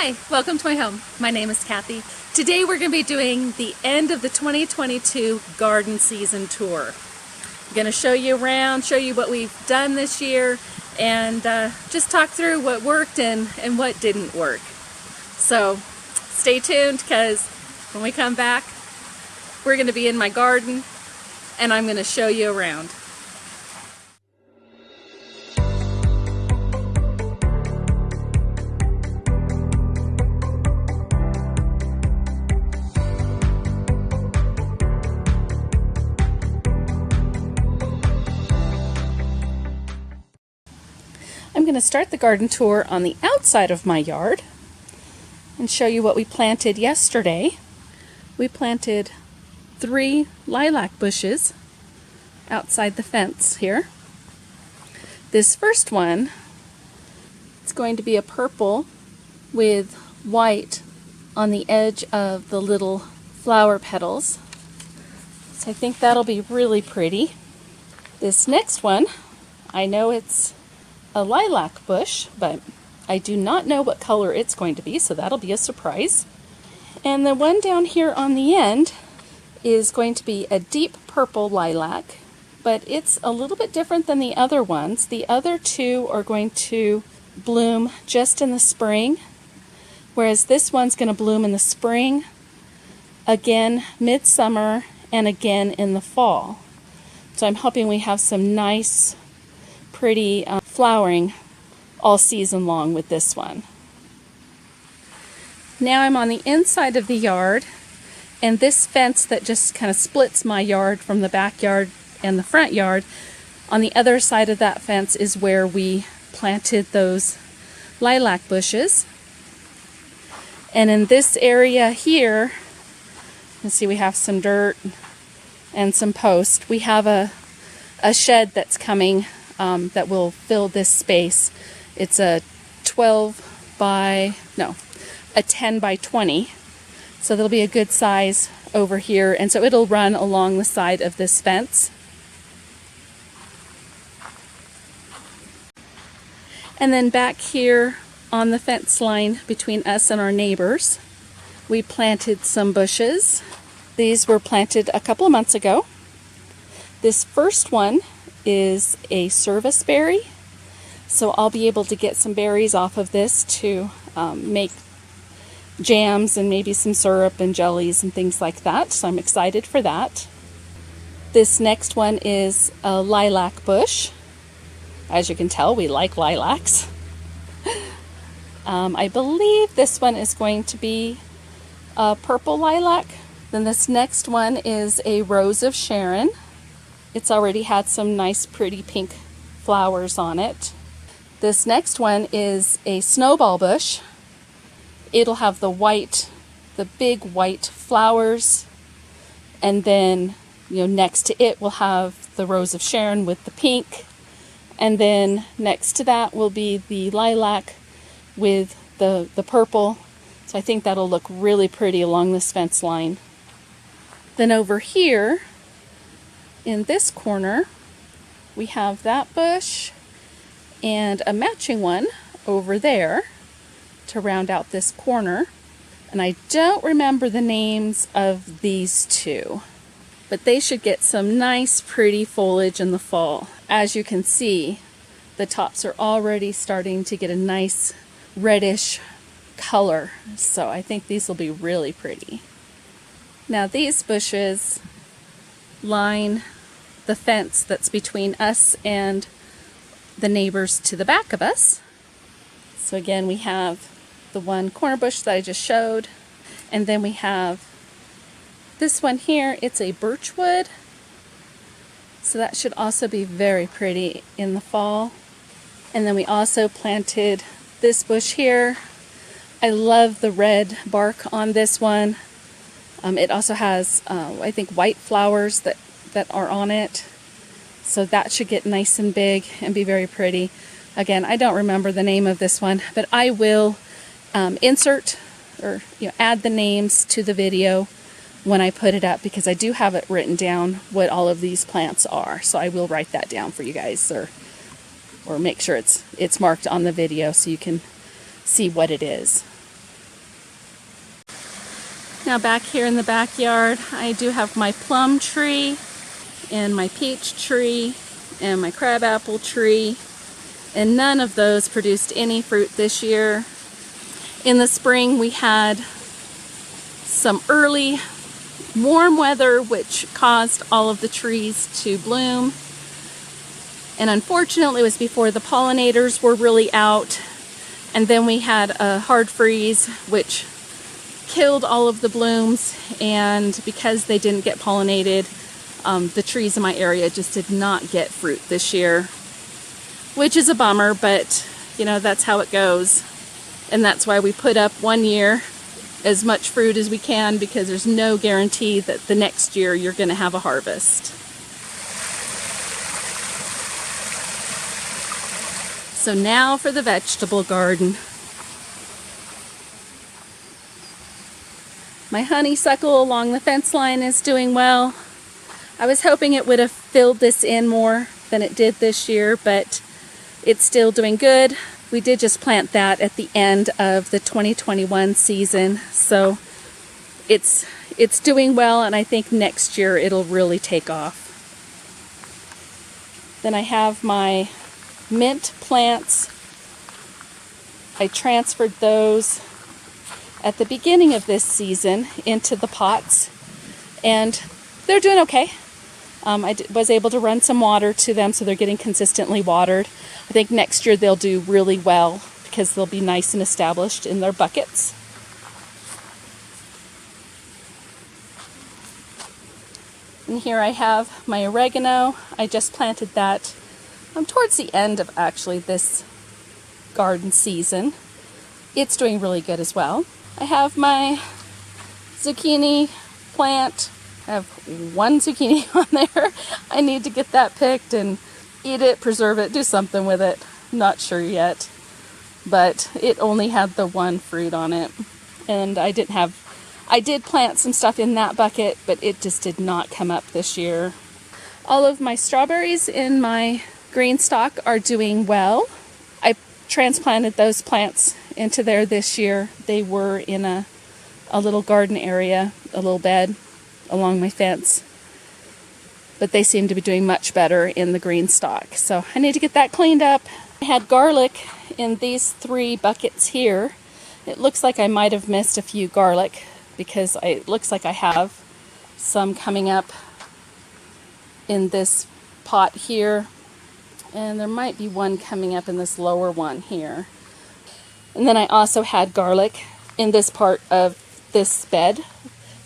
Hi, welcome to my home. My name is Kathy. Today we're going to be doing the end of the 2022 garden season tour. I'm going to show you around, show you what we've done this year, and just talk through what worked and what didn't work. So stay tuned, because when we come back, we're going to be in my garden and I'm going to show you around. I'm going to start the garden tour on the outside of my yard and show you what we planted yesterday. We planted 3 lilac bushes outside the fence here. This first one, it's going to be a purple with white on the edge of the little flower petals. So I think that'll be really pretty. This next one, I know it's a lilac bush, but I do not know what color it's going to be, so that'll be a surprise. And the one down here on the end is going to be a deep purple lilac, but it's a little bit different than the other ones. The other two are going to bloom just in the spring, whereas this one's going to bloom in the spring, again midsummer, and again in the fall. So I'm hoping we have some nice, pretty flowering all season long with this one. Now I'm on the inside of the yard, and this fence that just kind of splits my yard from the backyard and the front yard, on the other side of that fence is where we planted those lilac bushes. And in this area here, you can see we have some dirt and some posts. We have a shed that's coming that will fill this space. It's a 10 by 20. So there'll be a good size over here, and so it'll run along the side of this fence. And then back here on the fence line between us and our neighbors, we planted some bushes. These were planted a couple of months ago. This first one is a service berry, so I'll be able to get some berries off of this to make jams and maybe some syrup and jellies and things like that, so I'm excited for that. This next one is a lilac bush. As you can tell, we like lilacs. I believe this one is going to be a purple lilac. Then this next one is a rose of Sharon. It's already had some nice pretty pink flowers on it. This next one is a snowball bush. It'll have the big white flowers, and then next to it we'll have the rose of Sharon with the pink, and then next to that will be the lilac with the purple. So I think that'll look really pretty along this fence line. Then over here in this corner, we have that bush and a matching one over there to round out this corner. And I don't remember the names of these two, but they should get some nice pretty foliage in the fall. As you can see, the tops are already starting to get a nice reddish color, so I think these will be really pretty. Now these bushes line the fence that's between us and the neighbors to the back of us. So again, we have the one corner bush that I just showed, and then we have this one here. It's a birchwood, so that should also be very pretty in the fall. And then we also planted this bush here. I love the red bark on this one. It also has, I think, white flowers that are on it. So that should get nice and big and be very pretty. Again, I don't remember the name of this one, but I will insert or add the names to the video when I put it up, because I do have it written down what all of these plants are. So I will write that down for you guys, or make sure it's marked on the video so you can see what it is. Now back here in the backyard, I do have my plum tree and my peach tree and my crabapple tree, and none of those produced any fruit this year. In the spring we had some early warm weather which caused all of the trees to bloom, and unfortunately it was before the pollinators were really out, and then we had a hard freeze which killed all of the blooms, and because they didn't get pollinated, the trees in my area just did not get fruit this year, which is a bummer, but you know, that's how it goes. And that's why we put up one year as much fruit as we can, because there's no guarantee that the next year you're going to have a harvest. So now for the vegetable garden. My honeysuckle along the fence line is doing well. I was hoping it would have filled this in more than it did this year, but it's still doing good. We did just plant that at the end of the 2021 season, so it's doing well, and I think next year it'll really take off. Then I have my mint plants. I transferred those at the beginning of this season into the pots, and they're doing okay. I was able to run some water to them, so they're getting consistently watered. I think next year they'll do really well because they'll be nice and established in their buckets. And here I have my oregano. I just planted that towards the end of actually this garden season. It's doing really good as well. I have my zucchini plant. I have one zucchini on there. I need to get that picked and eat it, preserve it, do something with it. Not sure yet. But it only had the one fruit on it. And I did plant some stuff in that bucket, but it just did not come up this year. All of my strawberries in my green stock are doing well. I transplanted those plants into there this year. They were in a little garden area, a little bed along my fence, but they seem to be doing much better in the green stock, so I need to get that cleaned up. I had garlic in these 3 buckets here. It looks like I might have missed a few garlic because it looks like I have some coming up in this pot here, and there might be one coming up in this lower one here. And then I also had garlic in this part of this bed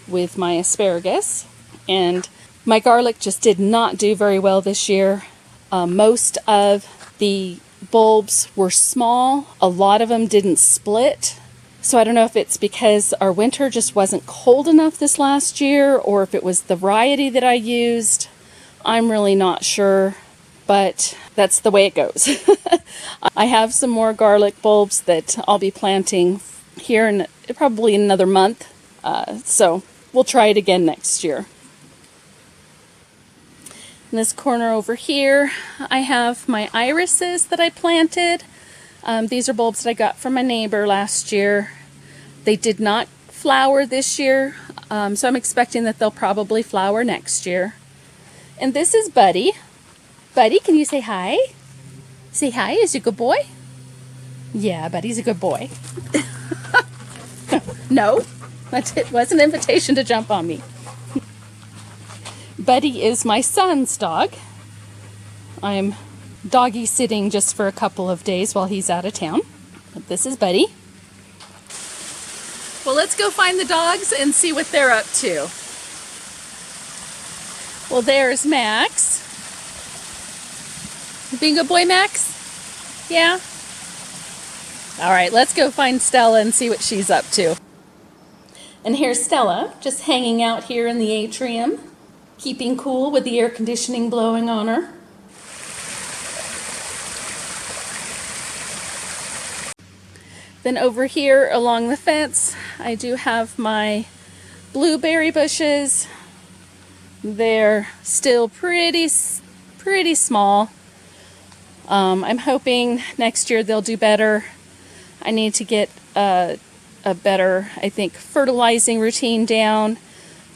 with my asparagus, and my garlic just did not do very well this year. Most of the bulbs were small. A lot of them didn't split. So I don't know if it's because our winter just wasn't cold enough this last year, or if it was the variety that I used. I'm really not sure, but that's the way it goes. I have some more garlic bulbs that I'll be planting here in probably another month. So we'll try it again next year. In this corner over here, I have my irises that I planted. These are bulbs that I got from my neighbor last year. They did not flower this year, so I'm expecting that they'll probably flower next year. And this is Buddy. Buddy, can you say hi? Say hi, is he a good boy? Yeah, Buddy's a good boy. No, it was an invitation to jump on me. Buddy is my son's dog. I'm doggy sitting just for a couple of days while he's out of town. But this is Buddy. Well, let's go find the dogs and see what they're up to. Well, there's Max. Being a good boy, Max? Yeah? All right, let's go find Stella and see what she's up to. And here's Stella, just hanging out here in the atrium, keeping cool with the air conditioning blowing on her. Then over here along the fence, I do have my blueberry bushes. They're still pretty small. I'm hoping next year they'll do better. I need to get a better, I think, fertilizing routine down.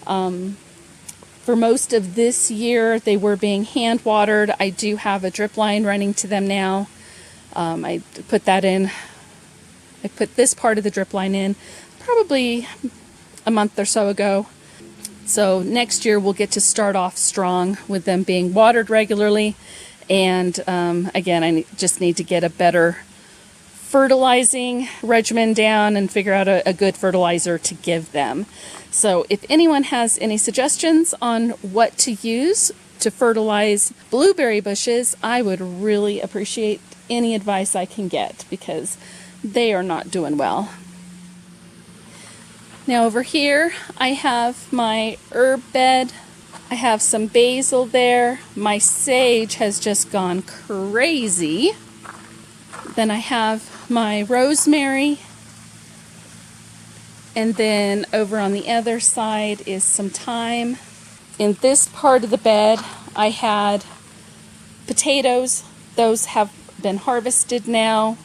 For most of this year, they were being hand watered. I do have a drip line running to them now. I put that in. I put this part of the drip line in probably a month or so ago. So next year we'll get to start off strong with them being watered regularly. And again, I just need to get a better fertilizing regimen down and figure out a good fertilizer to give them. So if anyone has any suggestions on what to use to fertilize blueberry bushes, I would really appreciate any advice I can get, because they are not doing well. Now over here I have my herb bed. I have some basil there. My sage has just gone crazy. Then I have my rosemary. And then over on the other side is some thyme. In this part of the bed I had potatoes. Those have been harvested now.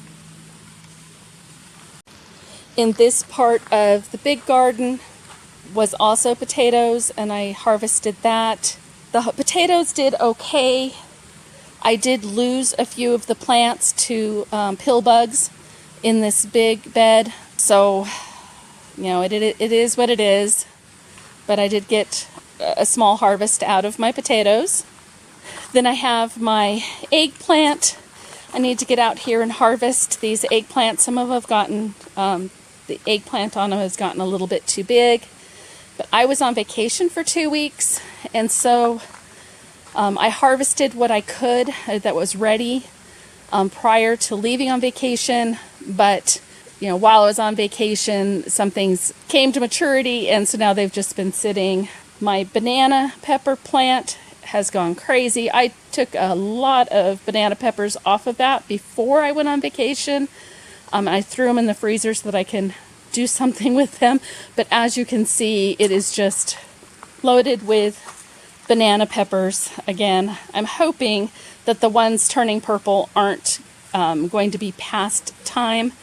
In this part of the big garden was also potatoes, and I harvested that. The potatoes did okay. I did lose a few of the plants to pill bugs in this big bed, so you know, it is what it is. But I did get a small harvest out of my potatoes. Then I have my eggplant. I need to get out here and harvest these eggplants. Some of them have gotten, the eggplant on them has gotten a little bit too big. But I was on vacation for 2 weeks, and so I harvested what I could that was ready prior to leaving on vacation. But you know, while I was on vacation, some things came to maturity, and so now they've just been sitting. My banana pepper plant has gone crazy. I took a lot of banana peppers off of that before I went on vacation. I threw them in the freezer so that I can do something with them. But as you can see, it is just loaded with banana peppers. Again, I'm hoping that the ones turning purple aren't going to be past time.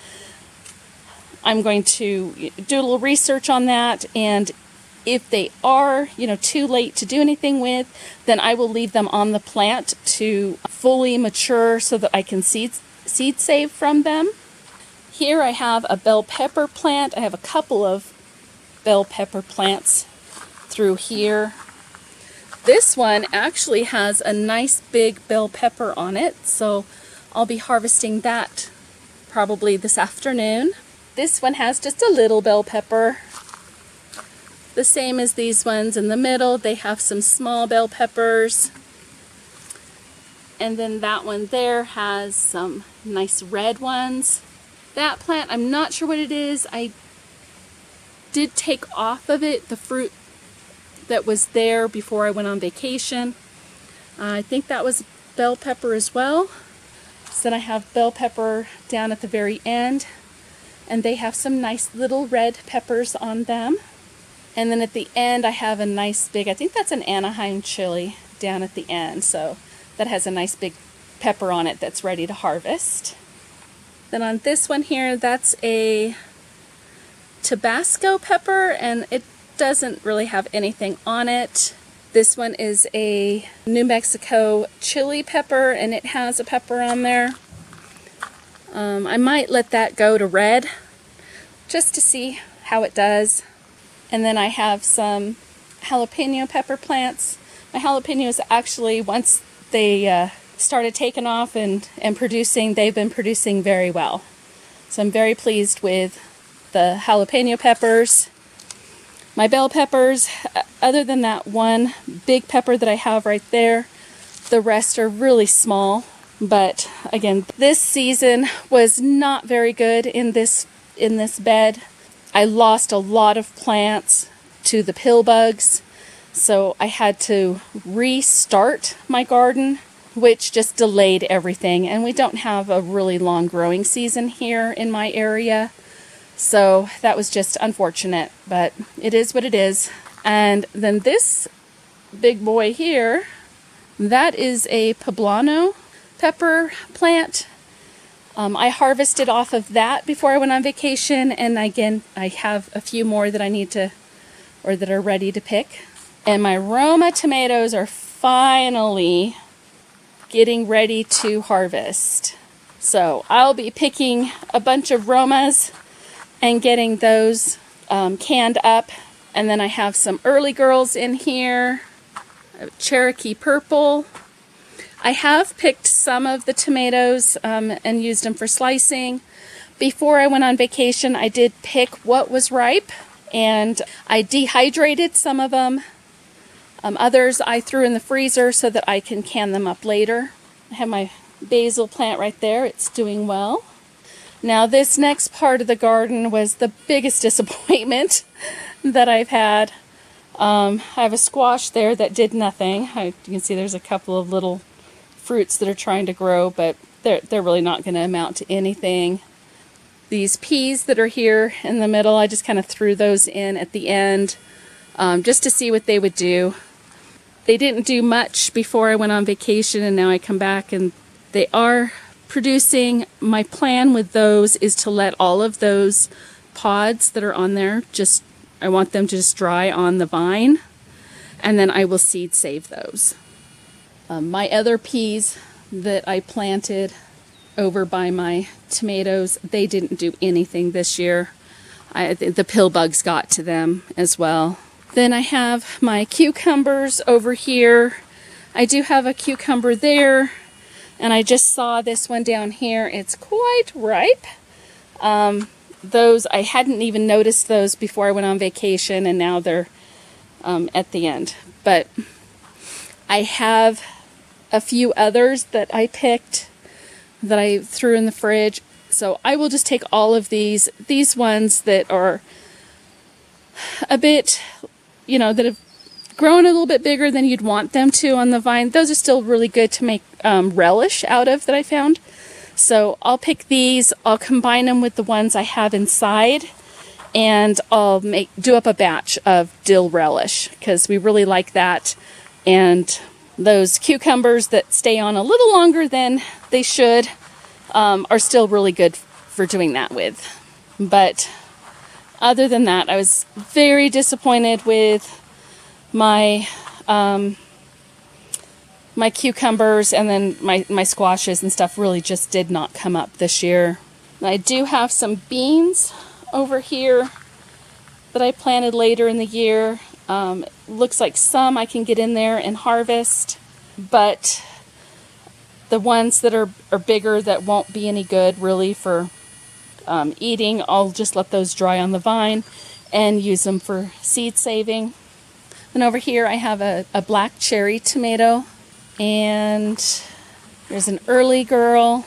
I'm going to do a little research on that, and if they are, you know, too late to do anything with, then I will leave them on the plant to fully mature so that I can seed save from them. Here I have a bell pepper plant. I have a couple of bell pepper plants through here. This one actually has a nice big bell pepper on it, so I'll be harvesting that probably this afternoon. This one has just a little bell pepper. The same as these ones in the middle. They have some small bell peppers. And then that one there has some nice red ones. That plant, I'm not sure what it is. I did take off of it the fruit that was there before I went on vacation. I think that was bell pepper as well. So then I have bell pepper down at the very end, and they have some nice little red peppers on them. And then at the end I have a nice big, I think that's an Anaheim chili down at the end, so that has a nice big pepper on it that's ready to harvest. Then on this one here, that's a Tabasco pepper, and it doesn't really have anything on it. This one is a New Mexico chili pepper, and it has a pepper on there. I might let that go to red just to see how it does. And then I have some jalapeno pepper plants. My jalapenos actually, once they started taking off and producing, they've been producing very well. So I'm very pleased with the jalapeno peppers. My bell peppers, other than that one big pepper that I have right there, the rest are really small. But again, this season was not very good in this bed. I lost a lot of plants to the pill bugs, so I had to restart my garden, which just delayed everything. And we don't have a really long growing season here in my area, so that was just unfortunate, but it is what it is. And then this big boy here, that is a poblano pepper plant. I harvested off of that before I went on vacation, and again, I have a few more that I need to, or that are ready to pick. And my Roma tomatoes are finally getting ready to harvest. So I'll be picking a bunch of Romas and getting those canned up. And then I have some early girls in here, Cherokee Purple. I have picked some of the tomatoes and used them for slicing. Before I went on vacation, I did pick what was ripe, and I dehydrated some of them. Others I threw in the freezer so that I can can them up later. I have my basil plant right there. It's doing well. Now this next part of the garden was the biggest disappointment that I've had. I have a squash there that did nothing. You can see there's a couple of little fruits that are trying to grow, but they're really not going to amount to anything. These peas that are here in the middle, I just kind of threw those in at the end just to see what they would do. They didn't do much before I went on vacation, and now I come back and they are producing. My plan with those is to let all of those pods that are on there, I want them to just dry on the vine, and then I will seed save those. My other peas that I planted over by my tomatoes, they didn't do anything this year. The pill bugs got to them as well. Then I have my cucumbers over here. I do have a cucumber there, and I just saw this one down here. It's quite ripe. Those, I hadn't even noticed those before I went on vacation, and now they're at the end. But I have a few others that I picked that I threw in the fridge. So I will just take all of these ones that are a bit, that have grown a little bit bigger than you'd want them to on the vine. Those are still really good to make relish out of that I found. So I'll pick these, I'll combine them with the ones I have inside, and I'll do up a batch of dill relish because we really like that. And those cucumbers that stay on a little longer than they should are still really good for doing that with. But other than that, I was very disappointed with my my cucumbers, and then my squashes and stuff really just did not come up this year. I do have some beans over here that I planted later in the year. Looks like some I can get in there and harvest, but the ones that are bigger that won't be any good really for eating, I'll just let those dry on the vine and use them for seed saving. And over here I have a black cherry tomato, and there's an early girl.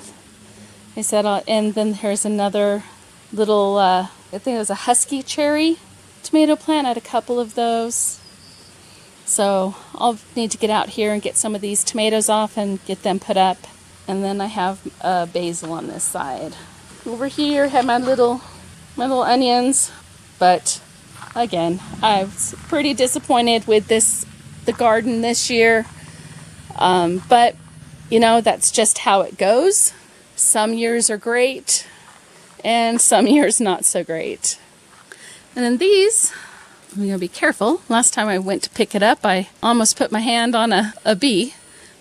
I said, and then there's another little, I think it was a husky cherry tomato plant. I had a couple of those. So I'll need to get out here and get some of these tomatoes off and get them put up. And then I have basil on this side. Over here I have my little onions, but again, I was pretty disappointed with the garden this year. But that's just how it goes. Some years are great and some years not so great. And then these, I'm going to be careful. Last time I went to pick it up, I almost put my hand on a bee,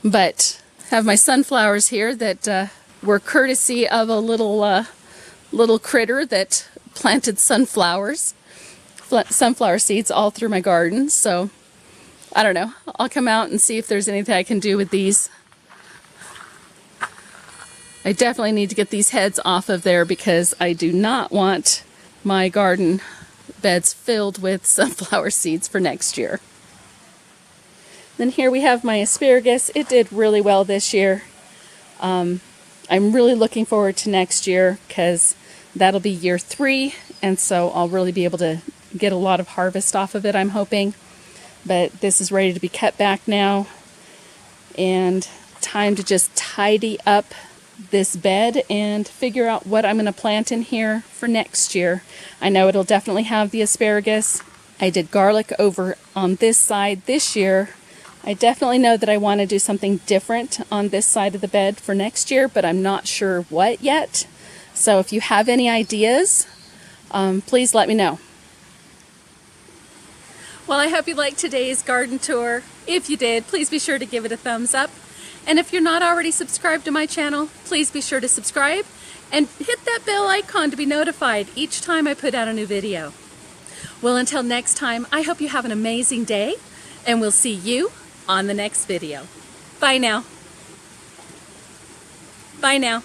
but I have my sunflowers here that were courtesy of a little critter that planted sunflower seeds all through my garden. So I don't know. I'll come out and see if there's anything I can do with these. I definitely need to get these heads off of there because I do not want my garden beds filled with sunflower seeds for next year. Then here we have my asparagus. It did really well this year. I'm really looking forward to next year because that'll be year 3, and so I'll really be able to get a lot of harvest off of it, I'm hoping. But this is ready to be cut back now, and time to just tidy up this bed and figure out what I'm going to plant in here for next year. I know it'll definitely have the asparagus. I did garlic over on this side this year. I definitely know that I want to do something different on this side of the bed for next year, but I'm not sure what yet. So if you have any ideas, please let me know. Well, I hope you liked today's garden tour. If you did, please be sure to give it a thumbs up. And if you're not already subscribed to my channel, please be sure to subscribe and hit that bell icon to be notified each time I put out a new video. Well, until next time, I hope you have an amazing day, and we'll see you on the next video. Bye now. Bye now.